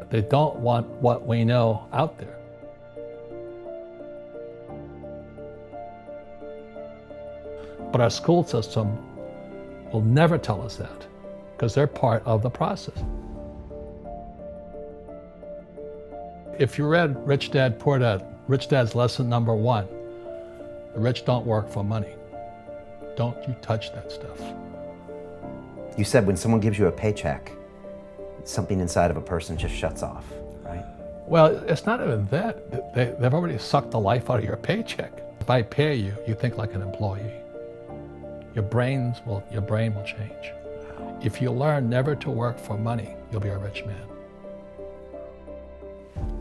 They don't want what we know out there. But our school system will never tell us that because they're part of the process. If you read Rich Dad, Poor Dad, Rich Dad's lesson number 1, the rich don't work for money. Don't you touch that stuff. You said when someone gives you a paycheck, something inside of a person just shuts off, right? Well, it's not even that. They've already sucked the life out of your paycheck. If I pay you, you think like an employee. Your brain will change. If you learn never to work for money, you'll be a rich man.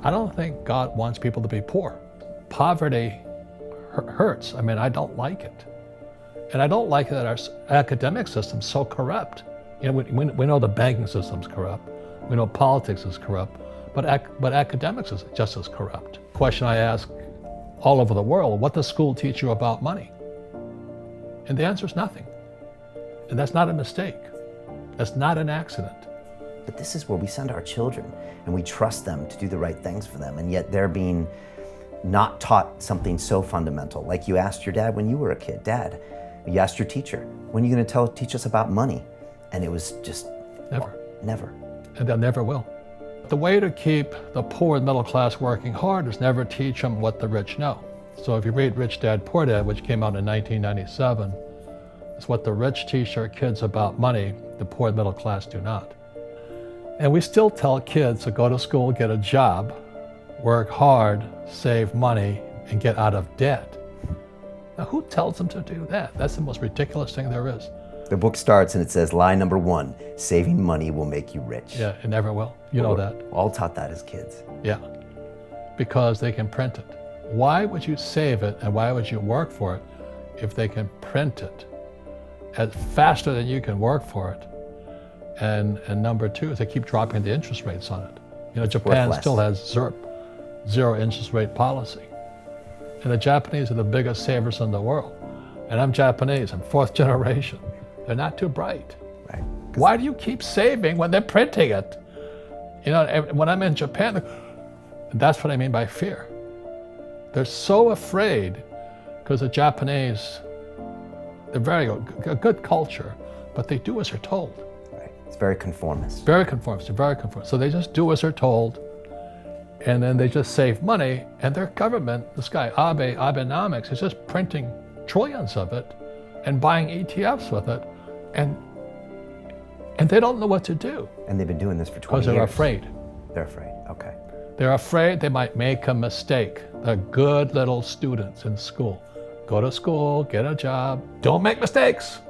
I don't think God wants people to be poor. Poverty hurts. I mean, I don't like it. And I don't like that our academic system's so corrupt. You know, we know the banking system's corrupt. We know politics is corrupt, but academics is just as corrupt. Question I ask all over the world, what does school teach you about money? And the answer is nothing. And that's not a mistake. That's not an accident. But this is where we send our children and we trust them to do the right things for them, and yet they're being not taught something so fundamental. Like you asked your dad when you were a kid, Dad, you asked your teacher, when are you going to teach us about money? And it was just never. Never. And they never will. The way to keep the poor and middle class working hard is never teach them what the rich know. So if you read Rich Dad, Poor Dad, which came out in 1997, it's what the rich teach their kids about money, the poor and middle class do not. And we still tell kids to go to school, get a job, work hard, save money, and get out of debt. Now, who tells them to do that? That's the most ridiculous thing there is. The book starts and it says, lie number 1, saving money will make you rich. Yeah, it never will. You know that. All taught that as kids. Yeah, because they can print it. Why would you save it and why would you work for it if they can print it faster than you can work for it? And number 2 is they keep dropping the interest rates on it. You know, Japan still has zero interest rate policy. And the Japanese are the biggest savers in the world. And I'm Japanese, I'm 4th generation. They're not too bright. Right. Why do you keep saving when they're printing it? You know, when I'm in Japan, that's what I mean by fear. They're so afraid because the Japanese, they're a good culture, but they do as they're told. Right. It's very conformist. Very conformist, very conformist. So they just do as they're told, and then they just save money, and their government, this guy Abenomics, is just printing trillions of it and buying ETFs with it, and they don't know what to do. And they've been doing this for 20 years. Because they're afraid. They're afraid, okay. They're afraid they might make a mistake. They're good little students in school. Go to school, get a job, don't make mistakes.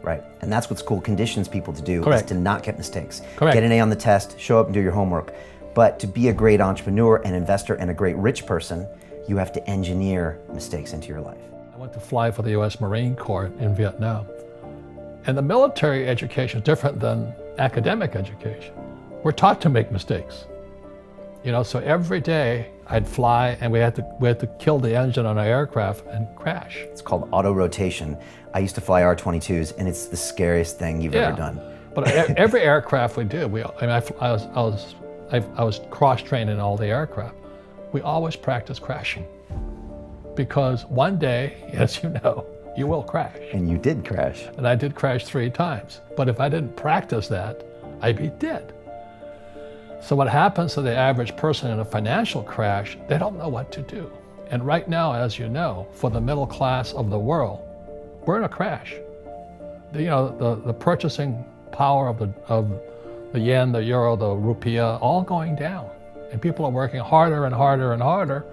Right, and that's what school conditions people to do, Correct. is to not get mistakes. Correct. Get an A on the test, show up and do your homework. But to be a great entrepreneur and investor and a great rich person, you have to engineer mistakes into your life. I went to fly for the US Marine Corps in Vietnam. And the military education is different than academic education. We're taught to make mistakes. You know, so every day I'd fly and we had to kill the engine on our aircraft and crash. It's called auto rotation. I used to fly R-22s and it's the scariest thing you've ever done. But every aircraft we do, I was cross-trained in all the aircraft. We always practice crashing. Because one day, as you know, you will crash. And you did crash. And I did crash 3 times. But if I didn't practice that, I'd be dead. So what happens to the average person in a financial crash, they don't know what to do. And right now, as you know, for the middle class of the world, we're in a crash. The purchasing power of the yen, the euro, the rupiah, all going down. And people are working harder and harder and harder,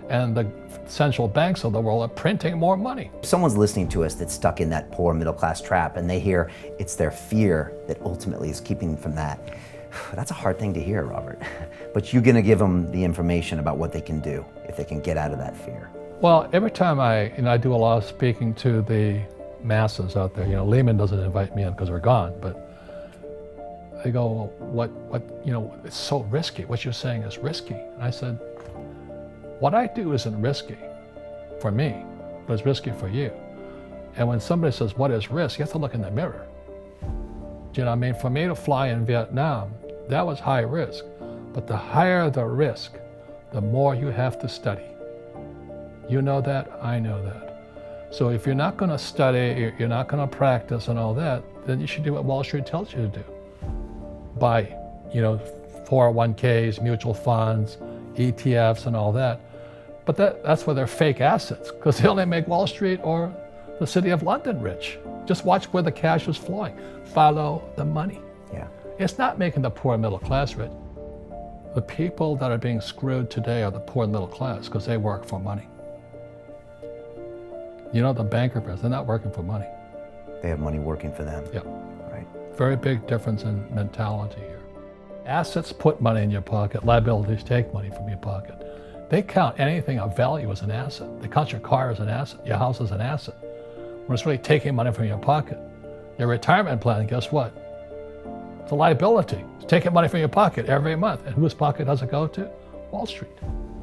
and the central banks of the world are printing more money. If someone's listening to us that's stuck in that poor middle class trap and they hear it's their fear that ultimately is keeping them from that, that's a hard thing to hear, Robert. But you're gonna give them the information about what they can do if they can get out of that fear. Well, every time I do a lot of speaking to the masses out there, Lehman doesn't invite me in because we're gone, but they go, well, it's so risky. What you're saying is risky. And I said, what I do isn't risky for me, but it's risky for you. And when somebody says, what is risk? You have to look in the mirror. Do you know what I mean? For me to fly in Vietnam, that was high risk. But the higher the risk, the more you have to study. You know that, I know that. So if you're not going to study, you're not going to practice and all that, then you should do what Wall Street tells you to do. Buy, 401ks, mutual funds, ETFs and all that. But that's where they're fake assets, because they only make Wall Street or the City of London rich. Just watch where the cash is flowing. Follow the money. Yeah. It's not making the poor middle class rich. The people that are being screwed today are the poor middle class because they work for money. The banker friends, they're not working for money. They have money working for them. Yeah. Right. Very big difference in mentality here. Assets put money in your pocket, liabilities take money from your pocket. They count anything of value as an asset. They count your car as an asset, your house as an asset. When it's really taking money from your pocket. Your retirement plan, guess what? It's a liability. It's taking money from your pocket every month. And whose pocket does it go to? Wall Street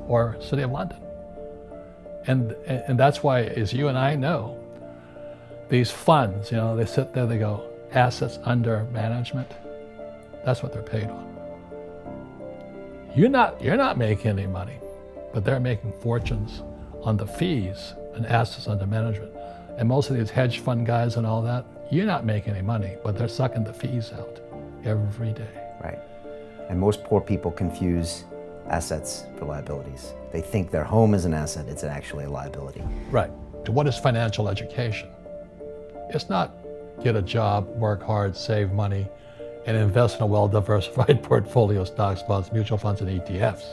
or City of London. And that's why, as you and I know, these funds, they sit there, they go, assets under management. That's what they're paid on. You're not making any money, but they're making fortunes on the fees and assets under management. And most of these hedge fund guys and all that, you're not making any money, but they're sucking the fees out every day. Right. And most poor people confuse assets for liabilities. They think their home is an asset, it's actually a liability. Right. What is financial education? It's not get a job, work hard, save money, and invest in a well-diversified portfolio of stocks, bonds, mutual funds, and ETFs.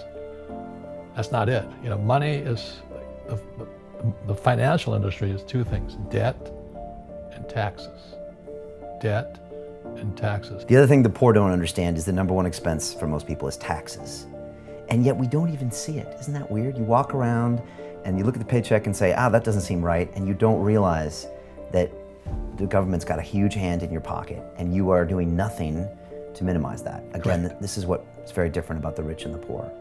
That's not it. Money is, the financial industry is two things, debt and taxes. Debt and taxes. The other thing the poor don't understand is the number one expense for most people is taxes. And yet we don't even see it. Isn't that weird? You walk around and you look at the paycheck and say, that doesn't seem right. And you don't realize that the government's got a huge hand in your pocket and you are doing nothing to minimize that. Again, Correct. This is what's very different about the rich and the poor.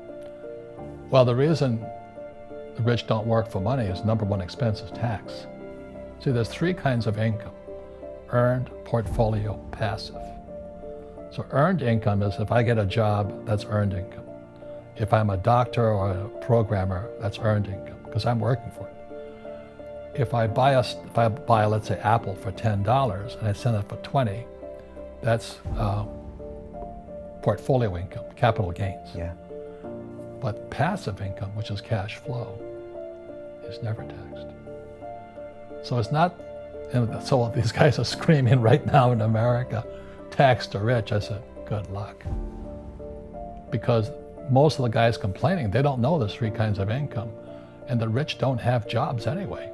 Well, the reason the rich don't work for money is number one expense is tax. See, there's three kinds of income: earned, portfolio, passive. So earned income is if I get a job, that's earned income. If I'm a doctor or a programmer, that's earned income because I'm working for it. If I buy, let's say, Apple for $10 and I sell it for $20, that's portfolio income, capital gains. Yeah. But passive income, which is cash flow, is never taxed. So it's not, and so these guys are screaming right now in America, tax the rich. I said, good luck. Because most of the guys complaining, they don't know there's three kinds of income. And the rich don't have jobs anyway.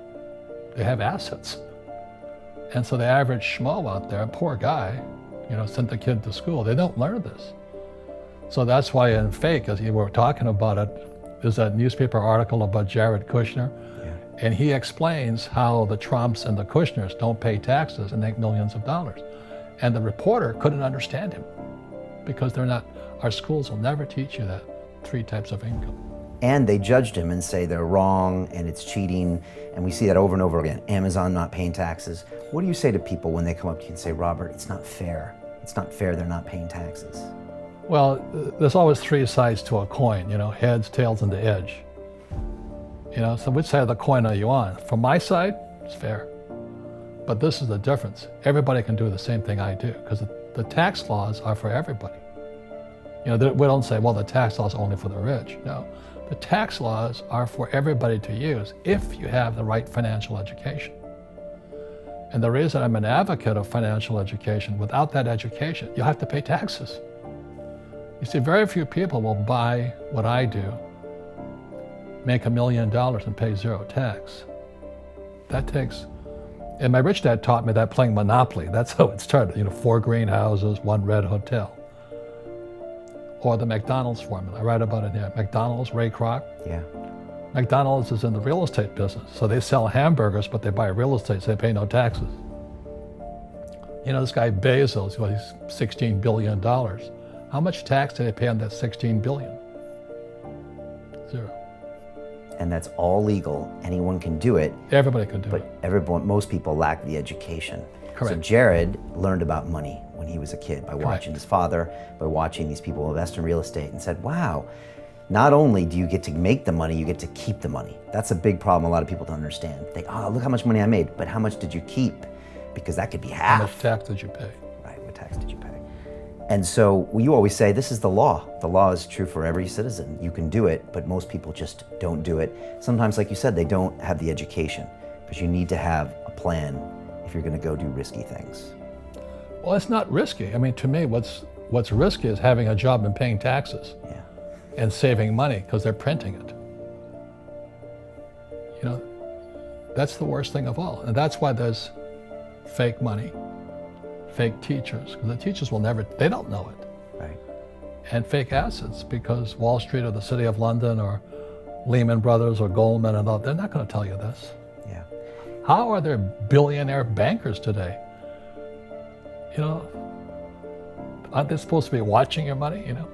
They have assets. And so the average schmo out there, poor guy, sent the kid to school, they don't learn this. So that's why in Fake, as you were talking about it, there's a newspaper article about Jared Kushner. Yeah. And he explains how the Trumps and the Kushners don't pay taxes and make millions of dollars. And the reporter couldn't understand him because our schools will never teach you that three types of income. And they judged him and say they're wrong and it's cheating. And we see that over and over again. Amazon not paying taxes. What do you say to people when they come up to you and say, Robert, it's not fair. It's not fair they're not paying taxes. Well, there's always three sides to a coin, heads, tails, and the edge. So which side of the coin are you on? From my side, it's fair. But this is the difference. Everybody can do the same thing I do because the tax laws are for everybody. We don't say, well, the tax laws are only for the rich. No, the tax laws are for everybody to use if you have the right financial education. And the reason I'm an advocate of financial education, without that education, you'll have to pay taxes. You see, very few people will buy what I do, make $1 million and pay zero tax. That takes, and my rich dad taught me that playing Monopoly. That's how it started, 4 greenhouses, 1 red hotel. Or the McDonald's formula, I write about it here. McDonald's, Ray Kroc. Yeah. McDonald's is in the real estate business. So they sell hamburgers, but they buy real estate, so they pay no taxes. This guy Bezos, he's $16 billion. How much tax did they pay on that $16 billion? Zero. And that's all legal. Anyone can do it. Everybody can do it. But most people lack the education. So Correct. Jared learned about money when he was a kid by watching Correct. his father, by watching these people invest in real estate, and said, wow, not only do you get to make the money, you get to keep the money. That's a big problem a lot of people don't understand. They, oh, look how much money I made, but how much did you keep? Because that could be half. How much tax did you pay? Right, what tax did you pay? And so you always say, this is the law. The law is true for every citizen. You can do it, but most people just don't do it. Sometimes, like you said, they don't have the education, because you need to have a plan if you're gonna go do risky things. Well, it's not risky. I mean, to me, what's risky is having a job and paying taxes. Yeah. And saving money because they're printing it. You know, that's the worst thing of all. And that's why there's fake money, fake teachers, because the teachers will never, they don't know it. Right. And fake assets, because Wall Street or the City of London or Lehman Brothers or Goldman and all, they're not going to tell you this. Yeah. How are there billionaire bankers today? You know, aren't they supposed to be watching your money, you know?